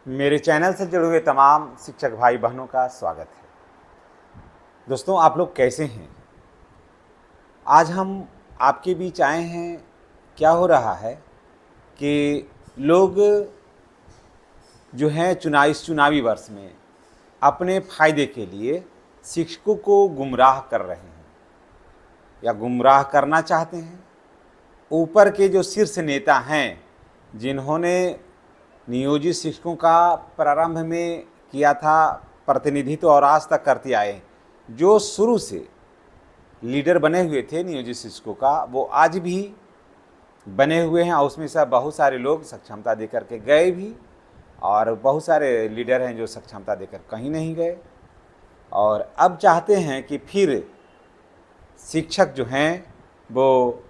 मेरे चैनल से जुड़े हुए तमाम शिक्षक भाई बहनों का स्वागत है। दोस्तों, आप लोग कैसे हैं? आज हम आपके बीच आए हैं। क्या हो रहा है कि लोग जो हैं चुनावी वर्ष में अपने फायदे के लिए शिक्षकों को गुमराह कर रहे हैं या गुमराह करना चाहते हैं। ऊपर के जो शीर्ष नेता हैं, जिन्होंने नियोजित शिक्षकों का प्रारंभ में किया था प्रतिनिधित्व और आज तक करते आए, जो शुरू से लीडर बने हुए थे नियोजित शिक्षकों का, वो आज भी बने हुए हैं और उसमें से बहुत सारे लोग सक्षमता देकर के गए भी और बहुत सारे लीडर हैं जो सक्षमता देकर कहीं नहीं गए और अब चाहते हैं कि फिर शिक्षक जो हैं वो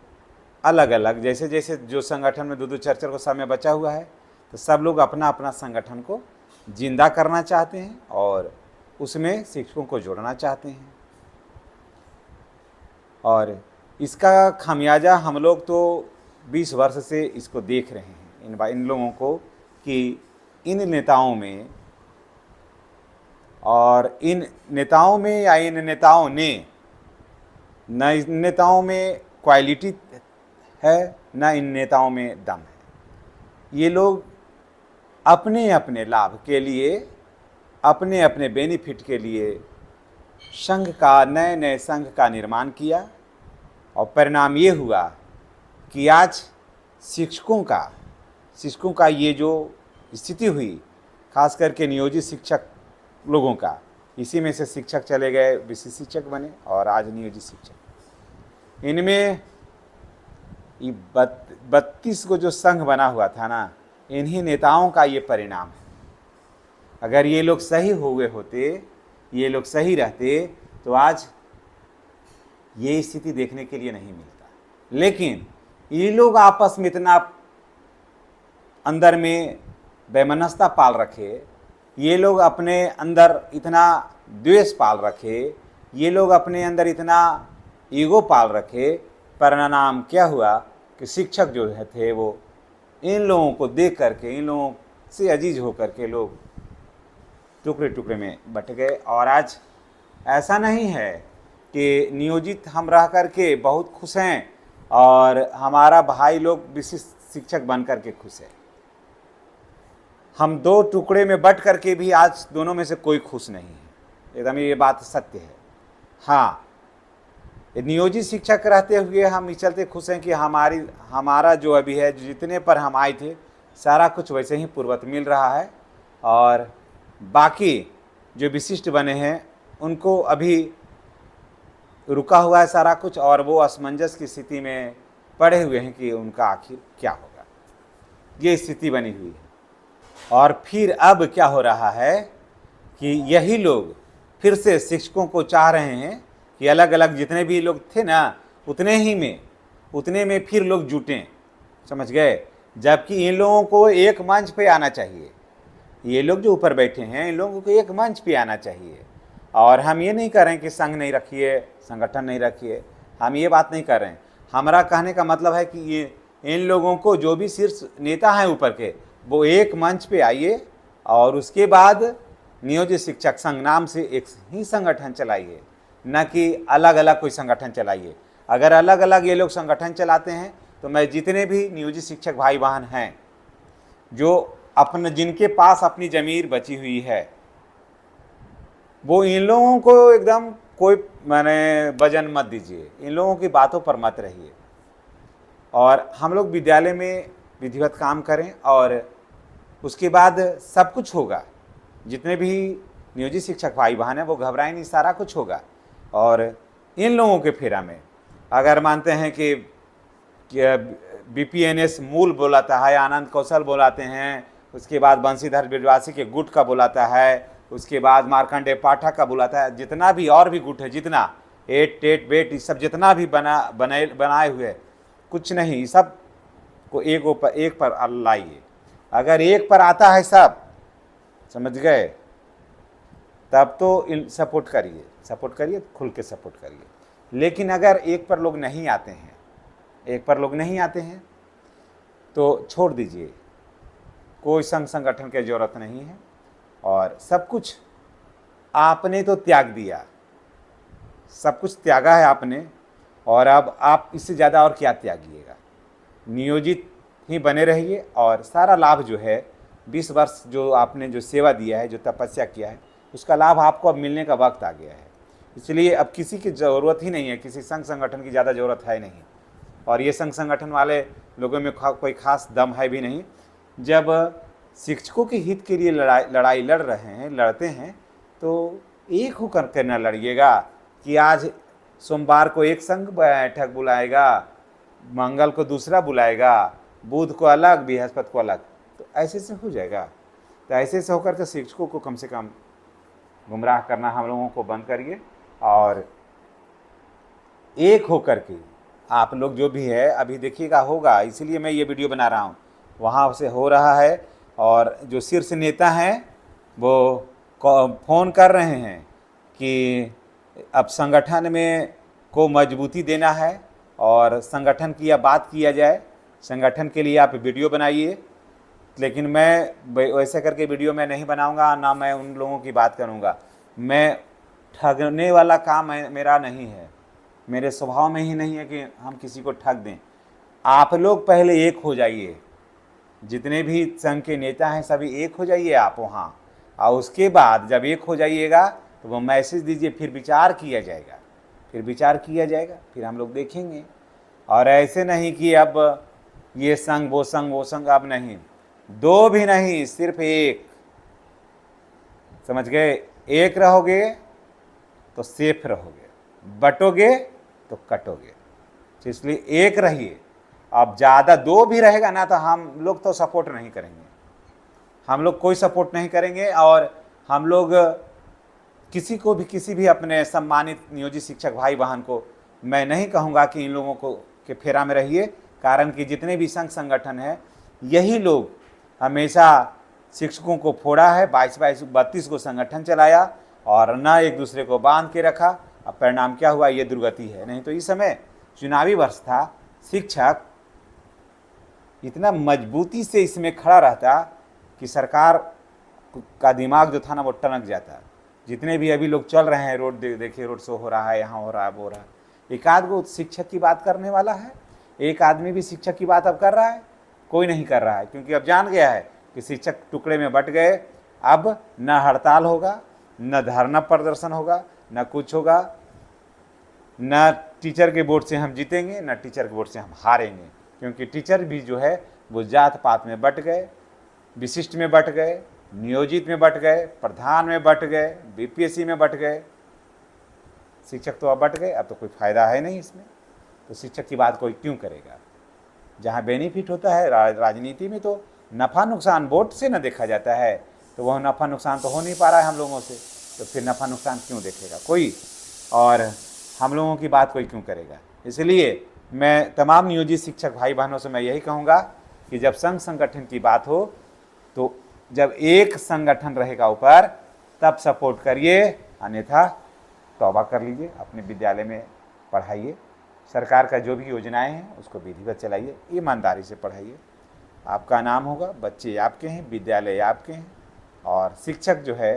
अलग अलग, जैसे जैसे जो संगठन में दो चार को समय बचा हुआ है, तो सब लोग अपना अपना संगठन को जिंदा करना चाहते हैं और उसमें शिक्षकों को जोड़ना चाहते हैं। और इसका खामियाजा हम लोग तो 20 वर्ष से इसको देख रहे हैं इन लोगों को कि इन नेताओं में और इन नेताओं में या इन नेताओं ने न इन नेताओं में क्वालिटी है न इन नेताओं में दम है। ये लोग अपने अपने लाभ के लिए, अपने अपने बेनिफिट के लिए नए संघ का निर्माण किया और परिणाम ये हुआ कि आज शिक्षकों का ये जो स्थिति हुई, खास करके नियोजित शिक्षक लोगों का, इसी में से शिक्षक चले गए, विशिष्ट शिक्षक बने और आज नियोजित शिक्षक। इनमें 32 को जो संघ बना हुआ था ना, इन्हीं नेताओं का ये परिणाम है। अगर ये लोग सही हुए होते, ये लोग सही रहते, तो आज ये स्थिति देखने के लिए नहीं मिलता। लेकिन ये लोग आपस में इतना अंदर में वैमनस्यता पाल रखे, ये लोग अपने अंदर इतना द्वेष पाल रखे, ये लोग अपने अंदर इतना ईगो पाल रखे, परिणाम क्या हुआ कि शिक्षक जो थे वो इन लोगों को देख करके, इन लोगों से अजीज होकर के लोग टुकड़े टुकड़े में बट गए। और आज ऐसा नहीं है कि नियोजित हम रह करके बहुत खुश हैं और हमारा भाई लोग विशिष्ट शिक्षक बन करके खुश है। हम दो टुकड़े में बट करके भी आज दोनों में से कोई खुश नहीं है। एकदम ये बात सत्य है। हाँ, नियोजित शिक्षक रहते हुए हम इस चलते खुश हैं कि हमारा जो अभी है, जितने पर हम आए थे, सारा कुछ वैसे ही पूर्ववत मिल रहा है और बाकी जो विशिष्ट बने हैं उनको अभी रुका हुआ है सारा कुछ और वो असमंजस की स्थिति में पड़े हुए हैं कि उनका आखिर क्या होगा। ये स्थिति बनी हुई है। और फिर अब क्या हो रहा है कि यही लोग फिर से शिक्षकों को चाह रहे हैं कि अलग अलग जितने भी लोग थे ना, उतने में फिर लोग जुटें, समझ गए। जबकि इन लोगों को एक मंच पे आना चाहिए। ये लोग जो ऊपर बैठे हैं, इन लोगों को एक मंच पे आना चाहिए। और हम ये नहीं कर रहे हैं कि संघ नहीं रखिए, संगठन नहीं रखिए, हम ये बात नहीं कर रहे हैं। हमारा कहने का मतलब है कि ये इन लोगों को, जो भी शीर्ष नेता हैं ऊपर के, वो एक मंच पे आइए और उसके बाद नियोजित शिक्षक संघ नाम से एक ही संगठन चलाइए, न कि अलग अलग कोई संगठन चलाइए। अगर अलग अलग ये लोग संगठन चलाते हैं तो मैं जितने भी नियोजित शिक्षक भाई बहन हैं, जो जिनके पास अपनी ज़मीर बची हुई है, वो इन लोगों को एकदम कोई वजन मत दीजिए, इन लोगों की बातों पर मत रहिए और हम लोग विद्यालय में विधिवत काम करें और उसके बाद सब कुछ होगा। जितने भी नियोजित शिक्षक भाई बहन हैं वो घबराएं नहीं, सारा कुछ होगा। और इन लोगों के फेरा में अगर मानते हैं कि BPNS मूल बुलाता है, आनंद कौशल बुलाते हैं, उसके बाद बंशीधर बिरवासी के गुट का बुलाता है, उसके बाद मार्कंडेय पाठक का बुलाता है, जितना भी और भी गुट है, जितना एट टेट बेट, ये सब जितना भी बनाए हुए, कुछ नहीं, सब को एक पर लाइए। अगर एक पर आता है सब, समझ गए, तब तो सपोर्ट करिए, खुल के सपोर्ट करिए। लेकिन अगर एक पर लोग नहीं आते हैं तो छोड़ दीजिए। कोई संघ संगठन की ज़रूरत नहीं है, और सब कुछ आपने तो त्याग दिया, सब कुछ त्यागा है आपने, और अब आप इससे ज़्यादा और क्या त्यागिएगा। नियोजित ही बने रहिए, और सारा लाभ जो है 20 वर्ष जो आपने जो सेवा दिया है, जो तपस्या किया है, उसका लाभ आपको अब मिलने का वक्त आ गया है। इसलिए अब किसी की ज़रूरत ही नहीं है, किसी संघ संगठन की ज़्यादा ज़रूरत है नहीं, और ये संघ संगठन वाले लोगों में कोई खास दम है भी नहीं। जब शिक्षकों के हित के लिए लड़ाई लड़ रहे हैं, लड़ते हैं, तो एक होकर के न लड़िएगा कि आज सोमवार को एक संघ बैठक बुलाएगा, मंगल को दूसरा बुलाएगा, बुध को अलग, बृहस्पति को अलग, तो ऐसे से हो जाएगा। तो ऐसे से होकर के शिक्षकों को कम से कम गुमराह करना हम लोगों को बंद करिए, और एक होकर के आप लोग जो भी है अभी देखिएगा होगा, इसीलिए मैं ये वीडियो बना रहा हूँ, वहाँ से हो रहा है। और जो शीर्ष नेता हैं वो फ़ोन कर रहे हैं कि अब संगठन में को मजबूती देना है, और संगठन की बात किया जाए, संगठन के लिए आप वीडियो बनाइए। लेकिन मैं वैसे करके वीडियो मैं नहीं बनाऊंगा, ना मैं उन लोगों की बात करूंगा। मैं ठगने वाला काम मेरा नहीं है, मेरे स्वभाव में ही नहीं है कि हम किसी को ठग दें। आप लोग पहले एक हो जाइए, जितने भी संघ के नेता हैं सभी एक हो जाइए आप वहाँ, और उसके बाद जब एक हो जाइएगा तो वो मैसेज दीजिए, फिर विचार किया जाएगा, फिर हम लोग देखेंगे। और ऐसे नहीं कि अब ये संघ वो संघ, अब नहीं, दो भी नहीं, सिर्फ एक। समझ गए? एक रहोगे तो सेफ रहोगे, बटोगे तो कटोगे, तो इसलिए एक रहिए। अब ज़्यादा दो भी रहेगा ना तो हम लोग तो सपोर्ट नहीं करेंगे, हम लोग कोई सपोर्ट नहीं करेंगे। और हम लोग किसी को भी, किसी भी अपने सम्मानित नियोजित शिक्षक भाई बहन को मैं नहीं कहूँगा कि इन लोगों को के फेरा में रहिए, कारण कि जितने भी संघ संगठन है यही लोग हमेशा शिक्षकों को फोड़ा है, 22-32 को संगठन चलाया और न एक दूसरे को बांध के रखा। अब परिणाम क्या हुआ, ये दुर्गति है। नहीं तो इस समय चुनावी वर्ष था, शिक्षक इतना मजबूती से इसमें खड़ा रहता कि सरकार का दिमाग जो था ना वो टनक जाता। जितने भी अभी लोग चल रहे हैं रोड, देखिए रोड शो हो रहा है, यहाँ हो रहा है, वो हो रहा है, एक आध गो शिक्षक की बात करने वाला है, एक आदमी भी शिक्षक की बात अब कर रहा है? कोई नहीं कर रहा है, क्योंकि अब जान गया है कि शिक्षक टुकड़े में बट गए। अब न हड़ताल होगा, न धरना प्रदर्शन होगा, न कुछ होगा, न टीचर के वोट से हम जीतेंगे, न टीचर के वोट से हम हारेंगे, क्योंकि टीचर भी जो है वो जात पात में बट गए, विशिष्ट में बट गए, नियोजित में बट गए, प्रधान में बट गए, बीपीएससी में बट गए। शिक्षक तो अब बट गए, अब तो कोई फ़ायदा है नहीं इसमें, तो शिक्षक की बात कोई क्यों करेगा? जहाँ बेनिफिट होता है राजनीति में तो नफ़ा नुकसान वोट से न देखा जाता है, तो वह नफ़ा नुकसान तो हो नहीं पा रहा है हम लोगों से, तो फिर नफ़ा नुकसान क्यों देखेगा कोई, और हम लोगों की बात कोई क्यों करेगा? इसलिए मैं तमाम नियोजित शिक्षक भाई बहनों से मैं यही कहूँगा कि जब संघ संगठन की बात हो तो जब एक संगठन रहेगा ऊपर तब सपोर्ट करिए, अन्यथा तौबा कर लीजिए, अपने विद्यालय में पढ़ाइए, सरकार का जो भी योजनाएं हैं उसको विधिवत चलाइए, ईमानदारी से पढ़ाइए, आपका नाम होगा, बच्चे आपके हैं, विद्यालय आपके हैं, और शिक्षक जो है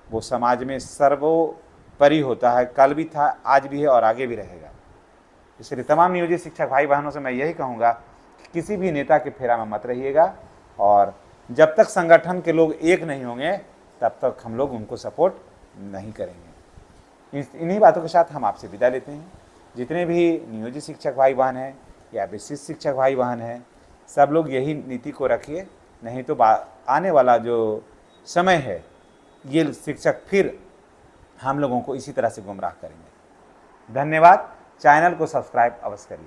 वो समाज में सर्वोपरि होता है, कल भी था, आज भी है और आगे भी रहेगा। इसलिए तमाम नियोजित शिक्षक भाई बहनों से मैं यही कहूँगा कि किसी भी नेता के फेरा में मत रहिएगा, और जब तक संगठन के लोग एक नहीं होंगे तब तक हम लोग उनको सपोर्ट नहीं करेंगे। इन्हीं बातों के साथ हम आपसे विदा लेते हैं। जितने भी नियोजित शिक्षक भाई बहन हैं या विशिष्ट शिक्षक भाई बहन हैं, सब लोग यही नीति को रखिए, नहीं तो आने वाला जो समय है ये शिक्षक फिर हम लोगों को इसी तरह से गुमराह करेंगे। धन्यवाद। चैनल को सब्सक्राइब अवश्य करिए।